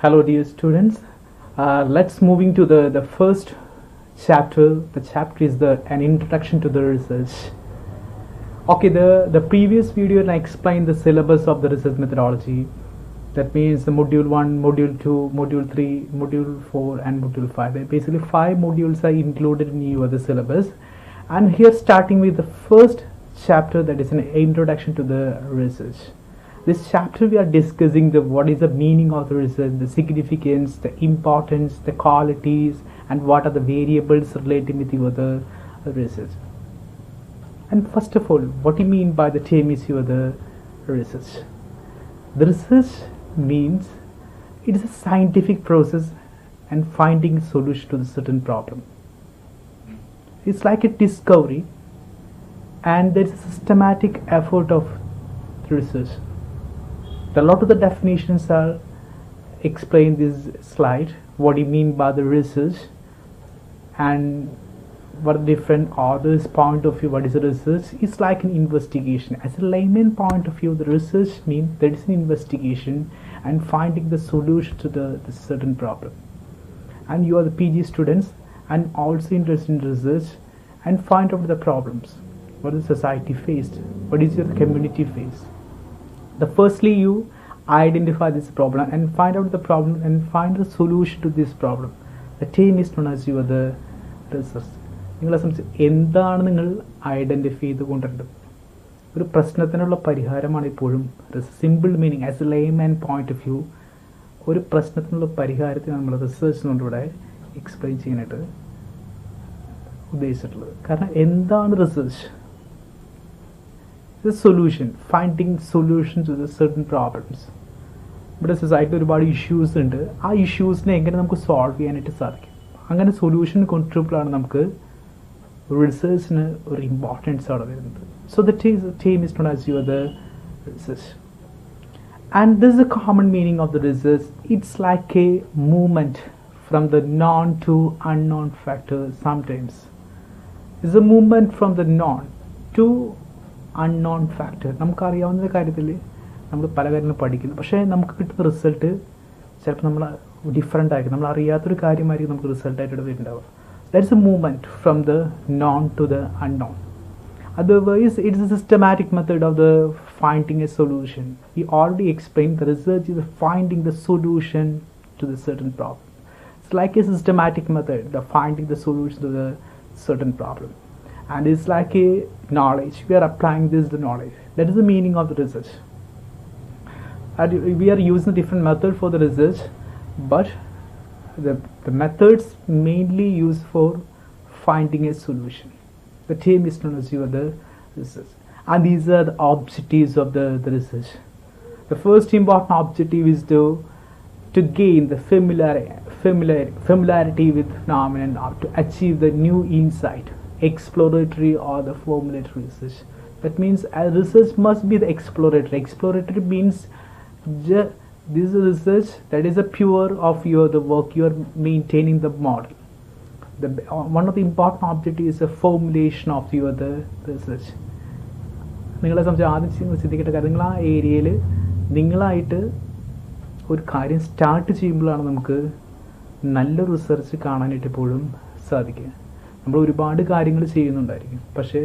Hello dear students, let's moving to the first chapter. The chapter is an introduction to the research. Okay, the previous video I explained the syllabus of the research methodology. That means the module 1, module 2, module 3, module 4 and module 5. Basically 5 modules are included in your the syllabus, and here starting with the first chapter, that is an introduction to the research. This chapter we are discussing what is the meaning of the research, the significance, the importance, the qualities, and what are the variables relating with your the research. And first of all, what do you mean by the term is your the research? The research means it is a scientific process and finding a solution to a certain problem. It's like a discovery, and there is a systematic effort of research. A lot of the definitions are explained in this slide. What do you mean by the research, and what are different authors' point of view? What is the research? It's like an investigation. As a layman point of view, the research means there is an investigation and finding the solution to the certain problem. And you are the PG students and also interested in research and find out the problems. What is society faced? What is your community faced? Firstly, you identify this problem and find out the problem and find a solution to this problem. The term is known as your the research. നിങ്ങളെ സംബന്ധിച്ച് എന്താണ് നിങ്ങൾ identify ചെയ്തുകൊണ്ടിരുന്നത്? ഒരു പ്രശ്നത്തിനുള്ള പരിഹാരമാണ് ഇപ്പോഴും simple meaning. As a layman point of view, ഒരു പ്രശ്നത്തിനുള്ള പരിഹാരത്തിന് നമ്മൾ റിസർച്ച് കൊണ്ടിവിടെ എക്സ്പ്ലെയിൻ ചെയ്യാനായിട്ട് ഉദ്ദേശിച്ചിട്ടുള്ളത്. കാരണം എന്താണ് research? The solution, finding solutions to the certain problems. ഇവിടെ സൊസൈറ്റിയിൽ ഒരുപാട് ഇഷ്യൂസ് ഉണ്ട്. ആ ഇഷ്യൂസിനെ എങ്ങനെ നമുക്ക് സോൾവ് ചെയ്യാനായിട്ട് സാധിക്കും? അങ്ങനെ സൊല്യൂഷൻ കൊണ്ടുവരുമ്പോഴാണ് നമുക്ക് റിസർച്ചിന് ഒരു ഇമ്പോർട്ടൻസ് അവിടെ വരുന്നത്. So the team is known as your the research. And this a common meaning of the research. It's like a movement from the known to unknown factor. Sometimes it's a movement from the known to unknown factor. നമുക്കറിയാവുന്ന കാര്യത്തിൽ നമ്മൾ പല കാര്യങ്ങളും പഠിക്കുന്നു, പക്ഷേ നമുക്ക് കിട്ടുന്ന result ചിലപ്പോൾ നമ്മൾ ഡിഫറെൻ്റ് ആയിരിക്കും. നമ്മൾ അറിയാത്തൊരു കാര്യമായിരിക്കും നമുക്ക് റിസൾട്ടായിട്ട് വരുന്നുണ്ടാവുക. That's a movement from the known to the unknown. Otherwise, it is a systematic method of the finding a solution. We already explained the research is finding the solution to the certain problem. It's like a systematic method, the finding the solution to the certain problem. And it's like a knowledge. We are applying this the knowledge. That is the meaning of the research. And we are using a different method for the research, but the methods mainly used for finding a solution. The term is known as the research. And these are the objectives of the research. The first important objective is to gain the familiarity with phenomena, to achieve the new insight. Exploratory or the formulatory research. That means research must be the exploratory. Exploratory means this is research that is a pure of the work you are maintaining the model. One of the important objectives is the formulation of the research. നിങ്ങളെ സംബന്ധിച്ച് ആദ്യം ചിന്തിക്കേണ്ട കാര്യം, നിങ്ങൾ ആ ഏരിയയിൽ നിങ്ങളായിട്ട് ഒരു കാര്യം സ്റ്റാർട്ട് ചെയ്യുമ്പോഴാണ് നമുക്ക് നല്ല റിസർച്ച് കാണാനായിട്ട് എപ്പോഴും സാധിക്കുക. നമ്മൾ ഒരുപാട് കാര്യങ്ങൾ ചെയ്യുന്നുണ്ടായിരിക്കും, പക്ഷേ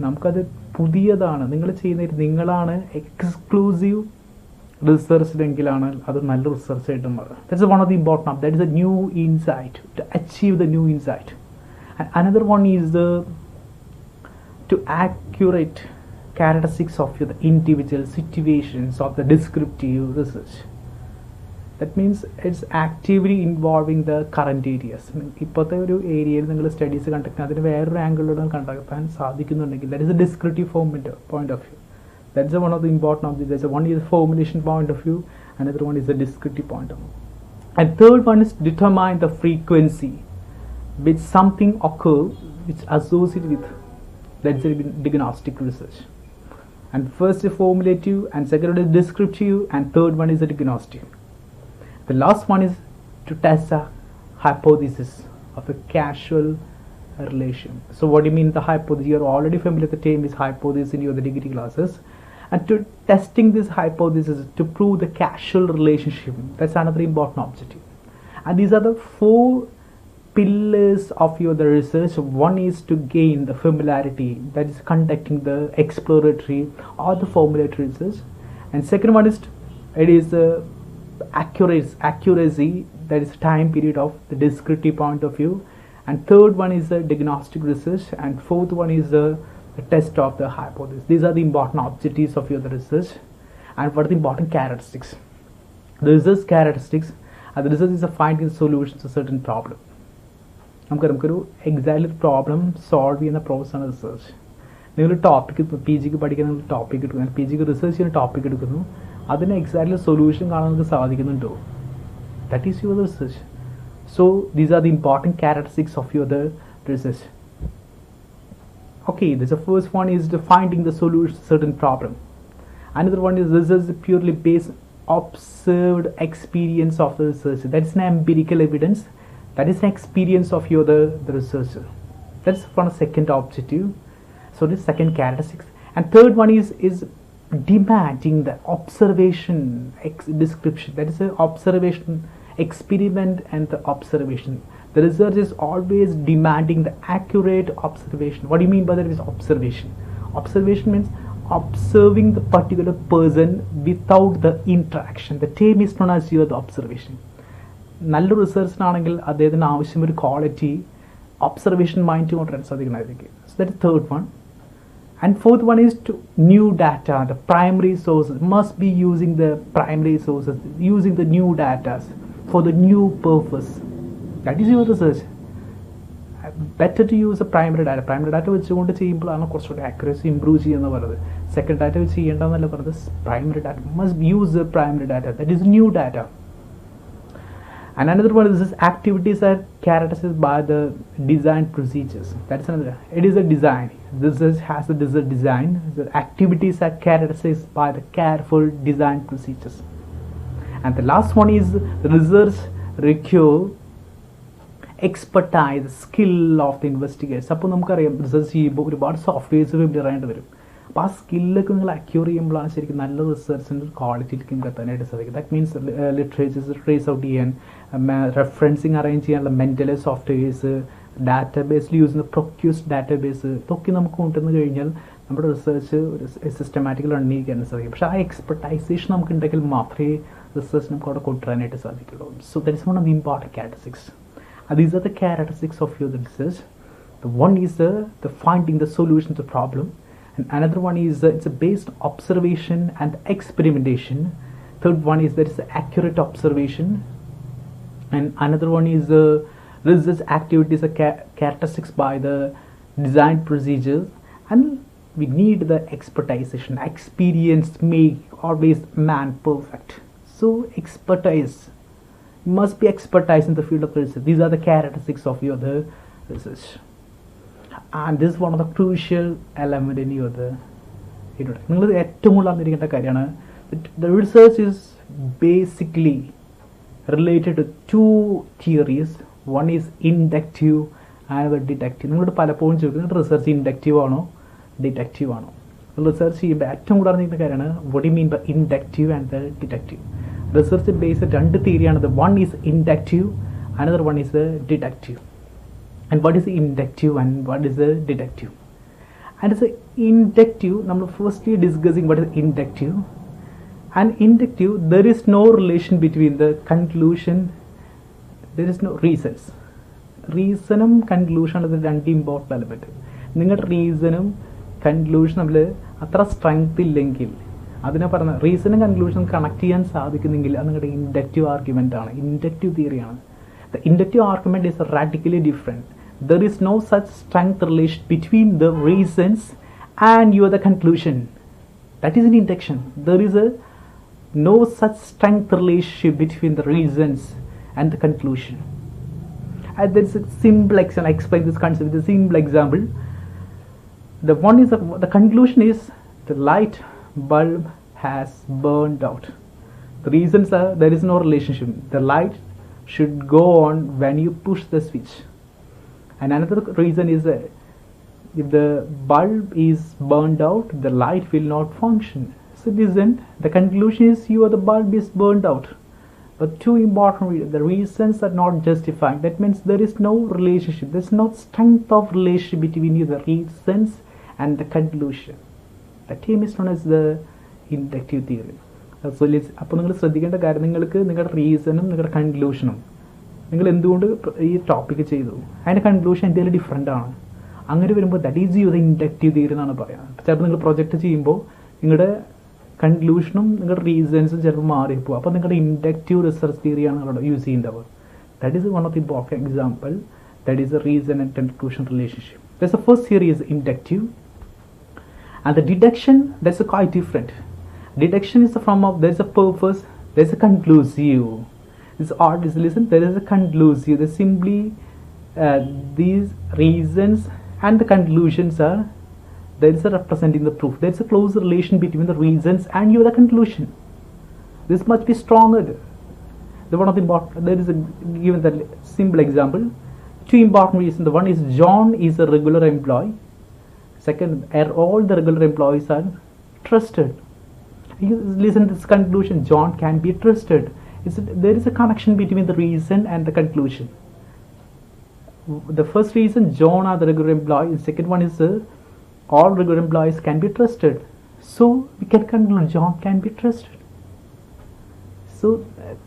നമുക്കത് പുതിയതാണ്. നിങ്ങൾ ചെയ്യുന്ന നിങ്ങളാണ് എക്സ്ക്ലൂസീവ് റിസർച്ചിലെങ്കിലാണ് അത് നല്ല റിസർച്ചായിട്ട് മാറുക. That's one of the important. That is a new insight, to achieve the new insight. And another one is to accurate characteristics of the individual situations of the descriptive research. That means it's actively involving the current areas. ഇപ്പോഴത്തെ ഒരു ഏരിയയിൽ നിങ്ങൾ studies conduct ചെയ്യുന്ന അതിന് വേറൊരു ആംഗിളിലൂടെ കണ്ടെത്താൻ സാധിക്കുന്നുണ്ടെങ്കിൽ that is a descriptive point of view. That's one of the important of this. One is formulation point of view, another one is the descriptive point of view. And third one is determine the frequency which something occur which associated with. That's a diagnostic research. And first is formulative, and second is descriptive, and third one is a diagnostic. The last one is to test a hypothesis of a causal relation. So what do you mean the hypothesis? You are already familiar with the term is hypothesis in your degree classes. And to testing this hypothesis to prove the causal relationship, that's another important objective. And these are the four pillars of your the research. One is to gain the familiarity, that is conducting the exploratory or the formulatory research. And second one is it is accuracy, that is time period of the descriptive point of view. And third one is the diagnostic research, and fourth one is the test of the hypothesis. These are the important objectives of your the research. And what are the important characteristics? The research characteristics, and the research is a finding solutions to certain problem. നമുക്കൊരു exactly problem solve ചെയ്യുന്ന പ്രോസസ്സാണ് research. നിങ്ങൾ topic P ജിക്ക് പഠിക്കുന്ന topic എടുക്കുന്നു, P ജിക്ക് research ചെയ്യുന്ന topic എടുക്കുന്നു, അതിന് എക്സാക്ട്ലി സൊല്യൂഷൻ കാണാൻ നിങ്ങൾക്ക് സാധിക്കുന്നുണ്ടോ? That is your research. So these are the important characteristics of your the research. Okay, this the first one is the finding the solution to certain problem. Another one is research purely based observed experience of the researcher. That is an empirical evidence. That is an experience of your the researcher. That's one second objective. So this second characteristics. And third one is demanding the observation description. That is an observation experiment and the observation. The research is always demanding the accurate observation. What do you mean by that is observation? Observation means observing the particular person without the interaction. The term is known as your the observation. നല്ല റിസർച്ചിനാണെങ്കിൽ അദ്ദേഹത്തിന് ആവശ്യം ഒരു quality observation mind കൊണ്ടുവരാൻ സാധിക്കുന്നതായിരിക്കും. So that is third one. And fourth one is to new data. The primary sources must be using the primary sources, using the new data for the new purpose. That is your research. Better to use the primary data. Primary data വെച്ചുകൊണ്ട് ചെയ്യുമ്പോഴാണ് കുറച്ചുകൂടി accuracy improve ചെയ്യുന്നത് പറയുന്നത്. Second data വെച്ച് ചെയ്യേണ്ടതെന്നല്ല പറയുന്നത്. Primary data must use the primary data. That is new data. And another one is this activities are characterized by the design procedures. That's another. It is a design. This has a design. The activities are characterized by the careful design procedures. And the last one is research require expertise, skill of the investigators. അപ്പോൾ നമുക്കറിയാം research ചെയ്യുമ്പോൾ ഒരുപാട് softwares ഉപയോഗിക്കേണ്ടി വരും. അപ്പോൾ ആ സ്കില്ലൊക്കെ നിങ്ങൾ acquire ചെയ്യുമ്പോഴാണ് ശരിക്കും നല്ല റിസർച്ചിൻ്റെ ക്വാളിറ്റിയിലേക്ക് എത്താനായിട്ട് സാധിക്കും. That means literatures trace out ചെയ്യാൻ, റെഫറൻസിങ് അറേഞ്ച് ചെയ്യാനുള്ള മെൻ്റൽ സോഫ്റ്റ്വെയർസ്, ഡാറ്റാബേസിൽ യൂസ് ചെയ്യുന്ന പ്രൊക്യൂസ് ഡാറ്റാബേസ്, ഇതൊക്കെ നമുക്ക് കൊണ്ടുവന്ന് കഴിഞ്ഞാൽ നമ്മുടെ റിസർച്ച് ഒരു സിസ്റ്റമാറ്റിക്കൽ റൺ ചെയ്യാൻ സാധിക്കും. പക്ഷേ ആ എക്സ്പെർട്ടൈസേഷൻ നമുക്ക് ഉണ്ടെങ്കിൽ മാത്രമേ റിസർച്ച് നമുക്ക് അവിടെ കൊണ്ടുവരാനായിട്ട് സാധിക്കുള്ളൂ. So that is one of the important characteristics. These are the characteristics of your research. The one is the finding the solution to the problem, and another one is it's a based observation and experimentation. Third one is that it's accurate observation, and another one is research activities are characteristics by the design procedures, and we need the expertization. Experience make always man perfect. So expertise must be expertise in the field of research. These are the characteristics of your the research, and this is one of the crucial element in your the നിങ്ങൾ ഏറ്റവും കൂടുതൽ അറിഞ്ഞിരിക്കേണ്ട കാര്യമാണ്. The research is basically related to two theories. One is inductive and another deductive. നിങ്ങളോട് പലപ്പോഴും ചോദിക്കുന്നത് research inductive ആണോ deductive ആണോ? റിസർച്ച് ചെയ്യുമ്പോൾ ഏറ്റവും കൂടുതൽ അറിഞ്ഞിരിക്കുന്ന കാര്യമാണ് what do you mean by inductive and the deductive. Research based രണ്ട് തിയറിയാണ്. The one is inductive, another one is the deductive. And what is the inductive and what is the deductive? And it's a inductive. നമ്മൾ firstly discussing what is inductive. And inductive, there is no relation between the conclusion. There is no reasons. റീസണും കൺക്ലൂഷനും അത് രണ്ട് important element. നിങ്ങളുടെ റീസണും കൺക്ലൂഷനും തമ്മിൽ അത്ര strength ഇല്ലെങ്കിൽ അതിനെ പറഞ്ഞ റീസണും കൺക്ലൂഷനും connect ചെയ്യാൻ സാധിക്കുന്നെങ്കിൽ അത് നിങ്ങളുടെ ഇൻഡക്റ്റീവ് ആർഗ്യുമെൻ്റ് ആണ്, ഇൻഡക്റ്റീവ് തിയറിയാണ്. The inductive argument is radically different. There is no such strength relation between the reasons and your the conclusion. That is an induction. There is a no such strength relationship between the reasons and the conclusion. And there's a simple example. I explain this concept with a simple example. The one is the conclusion is the light bulb has burned out. The reasons are there is no relationship. The light should go on when you push the switch. And another reason is if the bulb is burned out, the light will not function. So listen, the conclusion is the bulb is burned out. But two important the reasons are not justifying. That means there is no relationship. There's no strength of relationship between the reasons and the conclusion. The term is known as the inductive theory. So അപ്പോൾ നിങ്ങൾ ശ്രദ്ധിക്കേണ്ട കാര്യം നിങ്ങൾക്ക് നിങ്ങളുടെ റീസണും നിങ്ങളുടെ കൺക്ലൂഷനും നിങ്ങൾ എന്തുകൊണ്ട് ഈ ടോപ്പിക്ക് ചെയ്തു അതിൻ്റെ കൺക്ലൂഷൻ എന്തെങ്കിലും ഡിഫറെൻ്റ് ആണ്. അങ്ങനെ വരുമ്പോൾ that is your inductive theory എന്നാണ് പറയുക. ചിലപ്പോൾ നിങ്ങൾ പ്രൊജക്റ്റ് ചെയ്യുമ്പോൾ നിങ്ങളുടെ കൺക്ലൂഷനും നിങ്ങളുടെ റീസൺസും ചിലപ്പോൾ മാറിപ്പോകും. അപ്പോൾ നിങ്ങളുടെ ഇൻഡക്റ്റീവ് റിസർച്ച് തിയറിയാണ് നിങ്ങളുടെ യൂസ് ചെയ്യുന്നത്. That is one of the important example. That is A reason and conclusion relationship. That's the first theory is inductive. And the deduction, that's quite different. Deduction is the form of there's a purpose, there's a conclusive. This art is listen, there is a conclusive. There's simply these reasons and the conclusions are there is a representing the proof. There's a close relation between the reasons and the conclusion. This must be stronger. The one of the important there is a given the simple example. Two important reasons. The one is John is a regular employee. Second, all the regular employees are trusted. Listen to this conclusion, John can be trusted. There is a connection between the reason and the conclusion. The first reason, John are the regular employee. The second one is all regular employees can be trusted. So we can conclude John can be trusted. So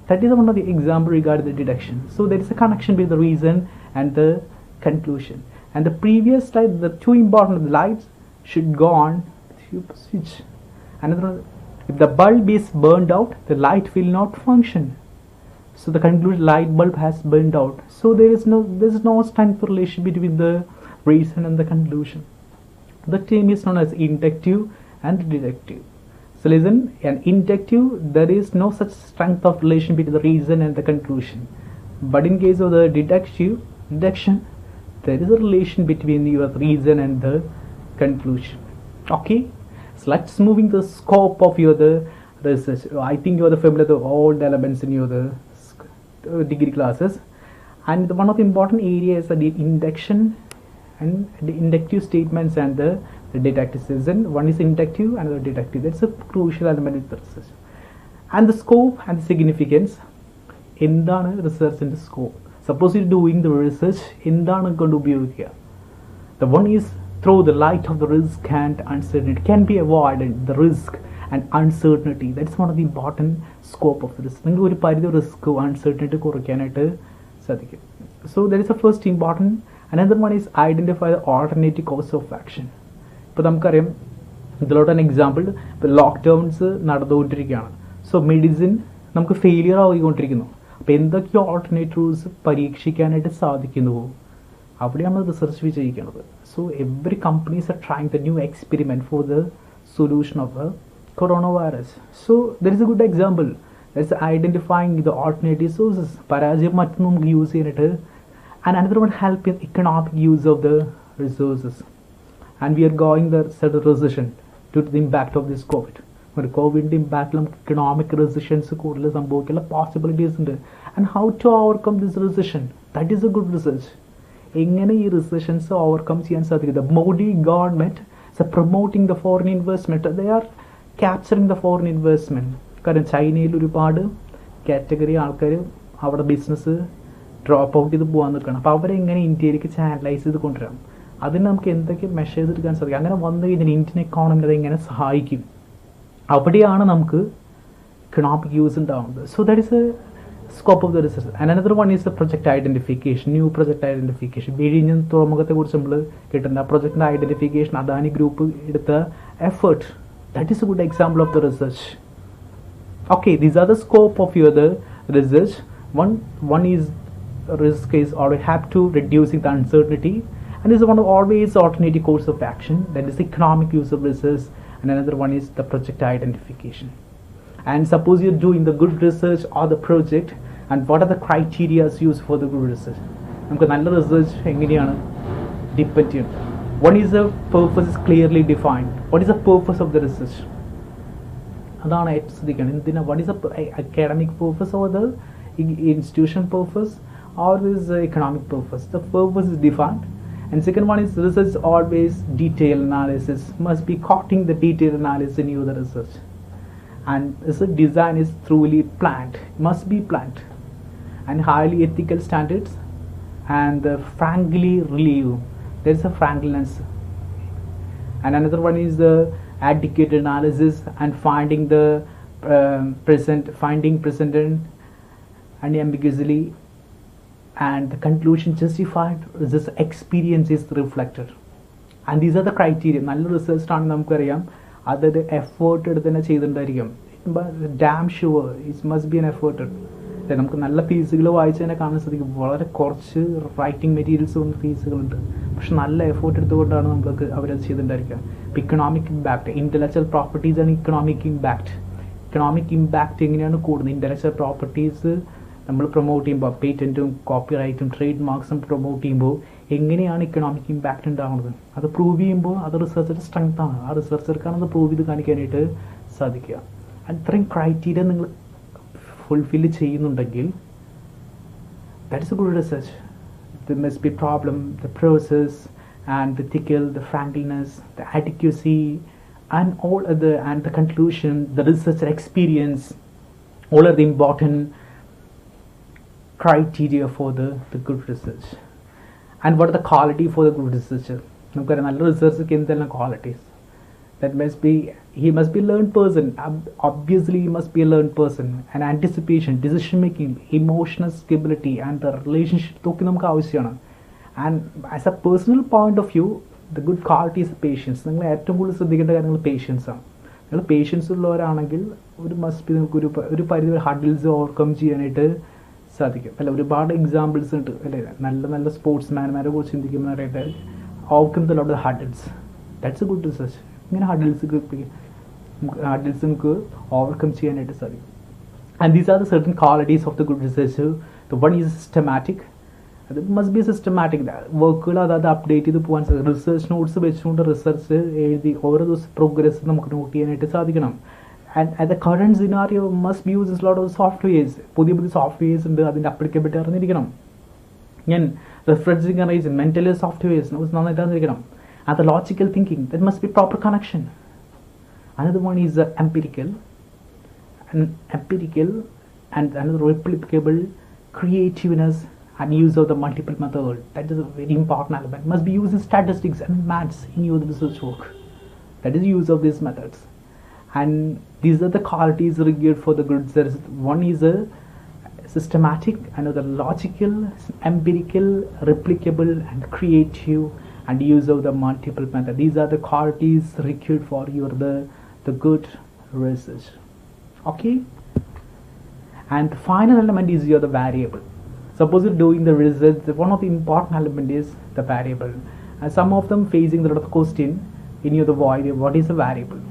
that is one of the example regarding the deduction. So there is a connection between the reason and the conclusion. And the previous slide, the two important lights should go on switch. Another, if the bulb is burned out, the light will not function. So the conclusion light bulb has burned out. So there is no strength relation between the reason and the conclusion. The term is known as inductive and deductive. So listen, an inductive, there is no such strength of relation between the reason and the conclusion. But in case of the deduction, there is a relation between your reason and the conclusion. Okay, so let's moving the scope of your the research. I think you are familiar with all the elements in your the degree classes, and one of the important areas are the induction and the inductive statements and the deductivism. One is inductive and the deductive. That's a crucial element in the research. And the scope and the significance in the research and the scope. Suppose you're doing the research, എന്താണ് കൊണ്ട് ഉപയോഗിക്കുക? The one is through the light of the risk and uncertainty. Can be avoided the risk and uncertainty. That's one of the important scope of the risk. നിങ്ങൾ ഒരു പരിധി risk uncertainty കുറയ്ക്കാനായിട്ട് സാധിക്കും. So that is the first important. Another one is identify the alternative course of action. ഇപ്പോൾ നമുക്കറിയാം ഇതിലോട്ട് an example ഇപ്പോൾ lockdowns നടന്നുകൊണ്ടിരിക്കുകയാണ്. സോ മെഡിസിൻ നമുക്ക് ഫെയിലിയർ ആയിക്കൊണ്ടിരിക്കുന്നു. അപ്പോൾ എന്തൊക്കെയോ ഓൾട്ടർനേറ്റീവ്സ് പരീക്ഷിക്കാനായിട്ട് സാധിക്കുന്നുവോ അവിടെയാണ് റിസർച്ച് വിജയിക്കുന്നത്. So every companies are trying the new experiment for the solution of the corona virus. So there is a good example. That's identifying the alternative sources. പരാജയം മറ്റൊന്നും നമുക്ക് യൂസ് ചെയ്യാനായിട്ട്. And another one help in economic use of the resources. And we are going the said recession to the impact of this Covid. ഒരു കോവിഡിൻ്റെ ഇമ്പാക്റ്റിൽ നമുക്ക് economic റെസിഷൻസ് കൂടുതൽ സംഭവിക്കാനുള്ള possibilities ഉണ്ട്. And how to overcome this recession, that is a good research. എങ്ങനെ ഈ recessions overcome ചെയ്യാൻ സാധിക്കും? The Modi government is promoting the foreign investment. They are capturing the foreign investment. കാരണം ചൈനയിൽ ഒരുപാട് കാറ്റഗറി ആൾക്കാർ അവിടെ ബിസിനസ് ഡ്രോപ്പ് ഔട്ട് ചെയ്ത് പോകാൻ നിൽക്കണം. അപ്പോൾ അവരെങ്ങനെ ഇന്ത്യയിലേക്ക് ചാനലൈസ് ചെയ്ത് കൊണ്ടുവരാം, അതിന് നമുക്ക് എന്തൊക്കെ മെഷേഴ്സ് എടുക്കാൻ സാധിക്കും? അങ്ങനെ വന്നു കഴിഞ്ഞാൽ ഇന്ത്യൻ എക്കോണമി അതെങ്ങനെ സഹായിക്കും? അവിടെയാണ് നമുക്ക് economic use ഉണ്ടാവുന്നത്. So that is a scope of the research. And another one is the project identification, new project identification. വിഴിഞ്ഞം തുറമുഖത്തെക്കുറിച്ച് നമ്മൾ കിട്ടുന്ന പ്രൊജക്റ്റിൻ്റെ ഐഡൻറ്റിഫിക്കേഷൻ അദാനി ഗ്രൂപ്പ് എടുത്ത effort, that is a good example of the research. Okay, these are the scope of your the research. One is risk is always have to reducing the uncertainty, and is one of always alternative course of action, that is economic use of research. And another one is the project identification. And suppose you're doing the good research or the project, and what are the criteria used for the good research? നമുക്ക് നല്ല research എങ്ങനെയാണ് depend ചെയ്യുന്നത്? What is the purpose is clearly defined. What is the purpose of the research? അതാണ് ഏറ്റവും ശ്രദ്ധിക്കണം. എന്തിനാ? what is the academic purpose or the institution purpose or this economic purpose? The purpose is defined. And second one is research always detailed analysis, must be cutting the detailed analysis in your research. and this design is truly planned, must be planned, and highly ethical standards, and frankly relieve. There is a frankness. And another one is the adequate analysis and finding the finding present and unambiguously, and the conclusion justified, this experience is reflected. And these are the criteria. നല്ല research ആണെന്ന് നമുക്കറിയാം, അതായത് effort എടുത്ത് തന്നെ ചെയ്തിട്ടുണ്ടായിരിക്കും. Damn sure it must be an effort. നമുക്ക് നല്ല പീസുകൾ വായിച്ച് തന്നെ കാണാൻ സാധിക്കും, വളരെ കുറച്ച് റൈറ്റിംഗ് മെറ്റീരിയൽസ് വന്ന പീസുകളുണ്ട്, പക്ഷെ നല്ല എഫേർട്ട് എടുത്തുകൊണ്ടാണ് നമുക്ക് അവരത് ചെയ്തിട്ടുണ്ടായിരിക്കുക. ഇപ്പം ഇക്കണോമിക് ഇമ്പാക്ട്, ഇൻ്റലക്ച്വൽ പ്രോപ്പർട്ടീസ് ആണ് ഇക്കണോമിക് ഇമ്പാക്ട്. ഇക്കണോമിക് ഇമ്പാക്ട് എങ്ങനെയാണ് കൂടുന്നത്? ഇൻ്റലക്ച്വൽ പ്രോപ്പർട്ടീസ് നമ്മൾ പ്രൊമോട്ട് ചെയ്യുമ്പോൾ, പേറ്റൻറ്റും കോപ്പിറൈറ്റും ട്രേഡ് മാർക്സും പ്രൊമോട്ട് ചെയ്യുമ്പോൾ എങ്ങനെയാണ് ഇക്കണോമിക് ഇമ്പാക്റ്റ് ഉണ്ടാകുന്നത്? അത് പ്രൂവ് ചെയ്യുമ്പോൾ അത് റിസർച്ചറുടെ സ്ട്രെങ്ത് ആണ്. ആ റിസർച്ചർക്കാണ് അത് പ്രൂവ് ചെയ്ത് കാണിക്കാനായിട്ട് സാധിക്കുക. അത്രയും ക്രൈറ്റീരിയ നിങ്ങൾ ഫുൾഫിൽ ചെയ്യുന്നുണ്ടെങ്കിൽ that is a good research. There must be problem, the process, and the ethical, the frankness, the adequacy, and all other, and the conclusion, the researcher experience, all are the important criteria for the good research. And what are the quality for the good researcher? നമുക്കറിയാം നല്ല റിസർച്ചർക്ക് എന്തെല്ലാം qualities. That must be, he must be a learned person. Obviously he must be a learned person. And anticipation, decision making, emotional stability, and the relationship ഇതൊക്കെ നമുക്ക് ആവശ്യമാണ്. And as a personal point of view, the good quality is patience. നിങ്ങൾ ഏറ്റവും കൂടുതൽ ശ്രദ്ധിക്കേണ്ട കാര്യങ്ങൾ patients ആണ്. നിങ്ങൾ പേഷ്യൻസ് ഉള്ളവരാണെങ്കിൽ ഒരു മസ്റ്റ് ബി നിങ്ങൾക്ക് ഒരു പരിധി ഹഡിൽസ് ഓവർകം ചെയ്യാനായിട്ട് സാധിക്കും. അല്ല, ഒരുപാട് എക്സാമ്പിൾസ് ഉണ്ട് അല്ലേ? നല്ല നല്ല സ്പോർട്സ്മാൻമാരെ കുറിച്ച് ചിന്തിക്കുമ്പോൾ അറിയട്ടെ, overcome the lot of hurdles. That's A good research. ഇങ്ങനെ ഹഡിൽസ് നമുക്ക് ഓവർകം ചെയ്യാനായിട്ട് സാധിക്കും. And these are the certain qualities of the good research. The one is systematic. അത് മസ്റ്റ് ബി സിസ്റ്റമാറ്റിക്. വർക്കുകൾ അതായത് അപ്ഡേറ്റ് ചെയ്ത് പോകാൻ സാധിക്കും. റിസർച്ച് നോട്ട്സ് വെച്ചുകൊണ്ട് റിസർച്ച് എഴുതി ഓരോ ദിവസം പ്രോഗ്രസ് നമുക്ക് നോട്ട് ചെയ്യാനായിട്ട് സാധിക്കണം. And at the current scenario must be used a lot of softwares. പുതിയ സോഫ്റ്റ്വെയർസ് ഉണ്ട്, അതിൻ്റെ അപ്ലിക്കബിലിറ്റി അറിഞ്ഞിരിക്കണം. ഞാൻ റെഫറൻസിങ് അറിയിച്ച് മെൻ്റൽ സോഫ്റ്റ്വെയർസ് നന്നായിട്ട് അറിഞ്ഞിരിക്കണം. And the logical thinking, there must be proper connection. Another one is empirical, and another replicable, creativeness, and use of the multiple method. That is a very important element. Must be used in statistics and maths in your research work. That is use of these methods. And these are the qualities required for the good research. One is a systematic, another logical, empirical, replicable, and creative, and use of the multiple method. These are the qualities required for your the good research. Okay. And the final element is your the variable. Suppose you're doing the research, one of the important element is the variable, and some of them facing the question in your the void, what is a variable?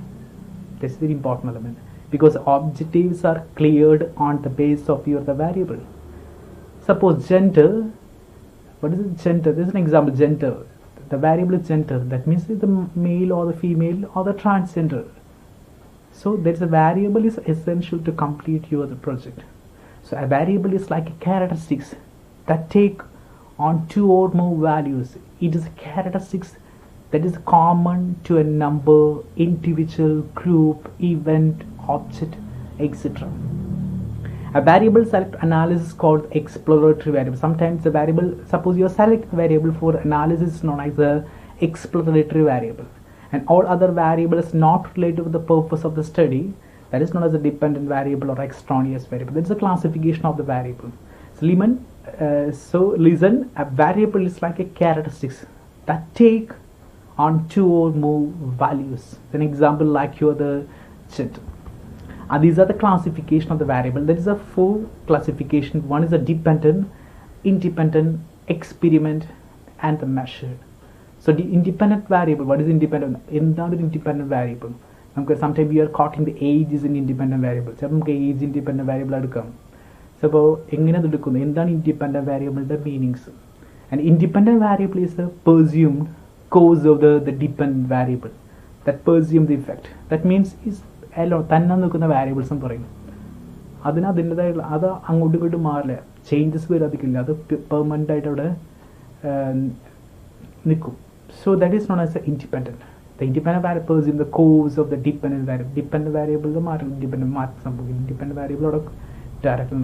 That's very important element, because objectives are cleared on the base of your the variable. Suppose gender. What is it? Gender. This is an example. Gender. The variable is gender. That means the male or the female or the transgender. So there's a variable is essential to complete your the project. So a variable is like a characteristics that take on two or more values. It is a characteristics that is common to a number, individual, group, event, object, etc. A variable select analysis is called exploratory variable. Sometimes the variable, suppose you select variable for analysis, is known as the exploratory variable, and all other variables not related to the purpose of the study, that is known as a dependent variable or extraneous variable. That is a classification of the variable. So listen, a variable is like a characteristics that take on two or more values. An example like your the gender. And these are the classification of the variable. There is a four classification. One is a dependent, independent, experiment, and the measured. So the independent variable, what is independent? Another independent variable. Sometimes we are quoting the age is an independent variable. So age independent variable adukam. So endana independent variable the meanings. And independent variable is the presumed cause of the dependent variable. That presumed the effect. That means is തന്നെ നിൽക്കുന്ന variables എന്ന് പറയും. അതിൻ്റെതായുള്ള അത് അങ്ങോട്ടും ഇങ്ങോട്ടും മാറില്ല, changes വരാതിരിക്കില്ല, അത് permanent ആയിട്ട് അവിടെ നിൽക്കും. So that is known as A independent. The independent variable is in the cause of the dependent variable. Dependent variable independent variable directly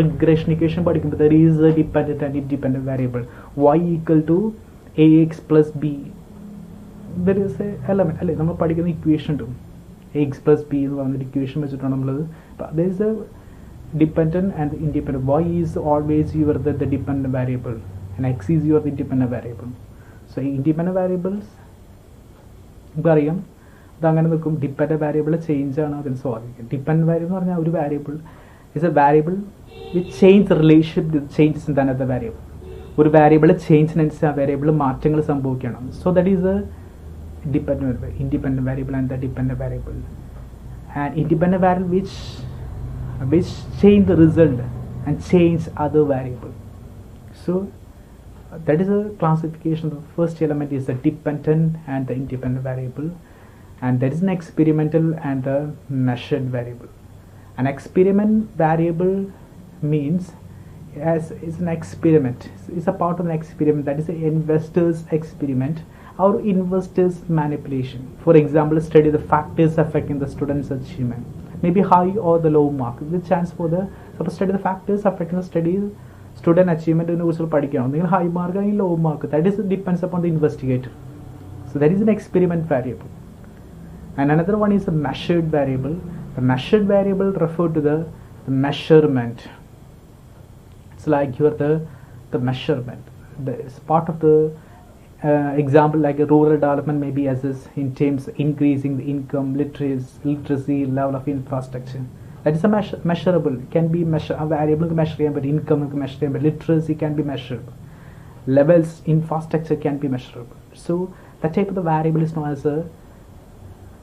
regression equation, but there is a dependent and independent variable. Y equal to ax plus b. There is a element. We equation to ax plus b is one equation. There is a dependent and independent. Y is always the dependent variable, and x is the independent variable. So independent variables, dependent variable change. Dependent variable is a variable which change the relationship with changes in another variable. One variable change in a variable marching. So that is a dependent variable, independent variable and the dependent variable. And independent variable which change the result and change other variable. So that is a classification. The first element is the dependent and the independent variable, and there is an experimental and the measured variable. An experiment variable means is an experiment. It's a part of an experiment, that is an investor's experiment or investor's manipulation. For example, study the factors affecting the student's achievement, maybe high or the low mark. The chance for the suppose study the factors affecting the student achievement in high mark or low mark. That is depends upon the investigator. So that is an experiment variable. And another one is the measured variable. The measured variable refer to the measurement. It's like the measurement. It's part of the example, like a rural development maybe assess in terms of increasing the income, literacy level of infrastructure. That is a measurable. It can be a variable measured, but income measured, but literacy can be measurable. Levels, infrastructure can be measurable. So that type of the variable is known as a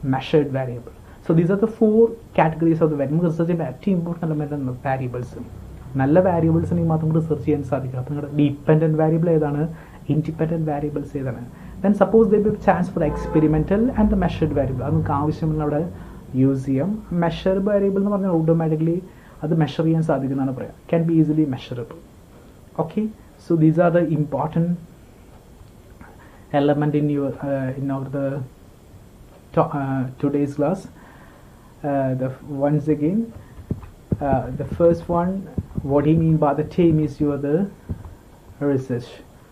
measured variable. So these are the four categories of the variable. Research important element of variables. Nalla variables research dependent variable, independent variables. Then suppose there be a chance for the experimental and the measured variable. Use measure variable automatically measure can be easily measurable. Okay, so these are the important element in your in our today's class. Once again, the first one, what do you mean by the term is the research,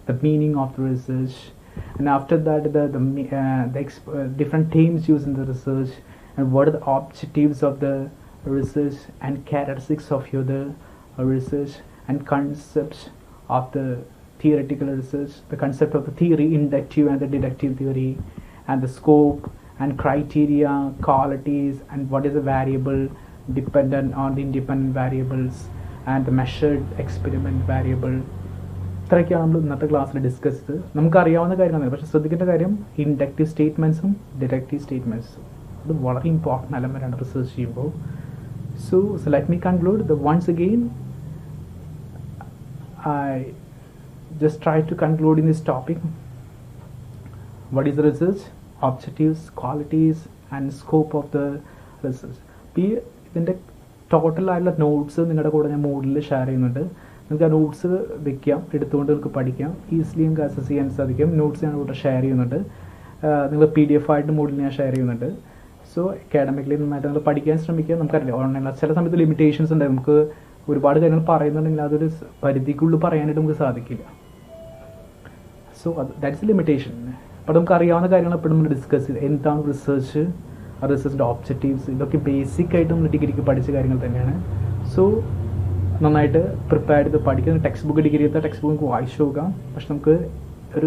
the meaning of the research, and after that the different terms used in the research, and what are the objectives of the research and characteristics of the research, and concepts of the theoretical research, the concept of the theory, inductive and the deductive theory, and the scope and criteria, qualities, and what is a variable dependent on the independent variables, and the measured experiment variable. ഇത്രയൊക്കെയാണ് നമ്മൾ ഇന്നത്തെ ക്ലാസ്സിൽ discuss ചെയ്തത്. നമുക്കറിയാവുന്ന കാര്യമാണ്, പക്ഷേ ശ്രദ്ധിക്കേണ്ട കാര്യം ഇൻഡക്റ്റീവ് സ്റ്റേറ്റ്മെൻറ്റ്സും ഡിഡക്റ്റീവ് സ്റ്റേറ്റ്മെൻറ്റ്സും അത് വളരെ ഇമ്പോർട്ടൻ്റ് എലമെൻ്റാണ് റിസർച്ച് ചെയ്യുമ്പോൾ. So let me conclude. Once again, I just try to conclude in this topic. What is the research? Objectives, qualities, and scope of the research. ഇതിൻ്റെ ടോട്ടൽ ആയിട്ടുള്ള നോട്ട്സ് നിങ്ങളുടെ കൂടെ ഞാൻ മോഡിൽ share ചെയ്യുന്നുണ്ട്. നിങ്ങൾക്ക് ആ നോട്ട്സ് വെക്കാം, എടുത്തുകൊണ്ട് നിങ്ങൾക്ക് പഠിക്കാം, ഈസിലി നിങ്ങൾക്ക് അക്സസ് ചെയ്യാൻ സാധിക്കും. നോട്ട്സ് ഞാൻ ഇവിടെ ഷെയർ ചെയ്യുന്നുണ്ട്. നിങ്ങൾ PDF ആയിട്ട് മോഡിൽ ഞാൻ ഷെയർ ചെയ്യുന്നുണ്ട്. സോ അക്കാഡമിക്കലി നന്നായിട്ട് നിങ്ങൾ പഠിക്കാൻ ശ്രമിക്കുക. നമുക്കറിയില്ല ഓൺലൈൻ ചില സമയത്ത് ലിമിറ്റേഷൻസ് ഉണ്ട്. നമുക്ക് ഒരുപാട് കാര്യങ്ങൾ പറയുന്നുണ്ടെങ്കിൽ അതൊരു പരിധിക്കുള്ളിൽ പറയാനായിട്ട് നമുക്ക് സാധിക്കില്ല. So that's limitation. അപ്പോൾ നമുക്ക് അറിയാവുന്ന കാര്യങ്ങൾ എപ്പോഴും നമ്മൾ ഡിസ്കസ് ചെയ്ത് എന്താണ് റിസർച്ച്, ആ റിസർച്ചിൻ്റെ ഒബ്ജക്റ്റീവ്സ്, ഇതൊക്കെ ബേസിക് ആയിട്ട് നമ്മൾ ഡിഗ്രിക്ക് പഠിച്ച കാര്യങ്ങൾ തന്നെയാണ്. സോ നന്നായിട്ട് പ്രിപ്പയർ ചെയ്ത് പഠിക്കുന്ന ടെക്സ്റ്റ് ബുക്ക് ഡിഗ്രി ചെയ്ത ടെക്സ്റ്റ് ബുക്ക് നമുക്ക് വായിച്ചു നോക്കാം. പക്ഷെ നമുക്ക് ഒരു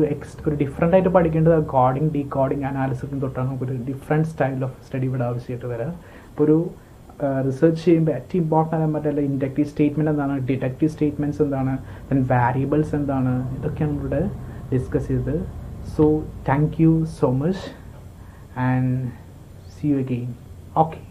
ഡിഫറെൻ്റ് ആയിട്ട് പഠിക്കേണ്ടത് കോഡിങ്, ഡീകോഡിങ്, അനാലിസിസും തൊട്ടാണ് നമുക്കൊരു ഡിഫറെൻറ്റ് സ്റ്റൈൽ ഓഫ് സ്റ്റഡി ഇവിടെ ആവശ്യമായിട്ട് വരാം. അപ്പോൾ ഒരു റിസർച്ച് ചെയ്യുമ്പോൾ ഏറ്റവും ഇമ്പോർട്ടൻ്റ് ആകാൻ പറ്റില്ല ഇൻഡക്റ്റീവ് സ്റ്റേറ്റ്മെൻറ്റ് എന്താണ്, ഡിഡക്റ്റീവ് സ്റ്റേറ്റ്മെൻറ്റ്സ് എന്താണ്, ദെൻ വാരിയബിൾസ് എന്താണ്, ഇതൊക്കെയാണ് നമ്മളിവിടെ ഡിസ്കസ് ചെയ്തത്. So thank you so much and see you again. Okay.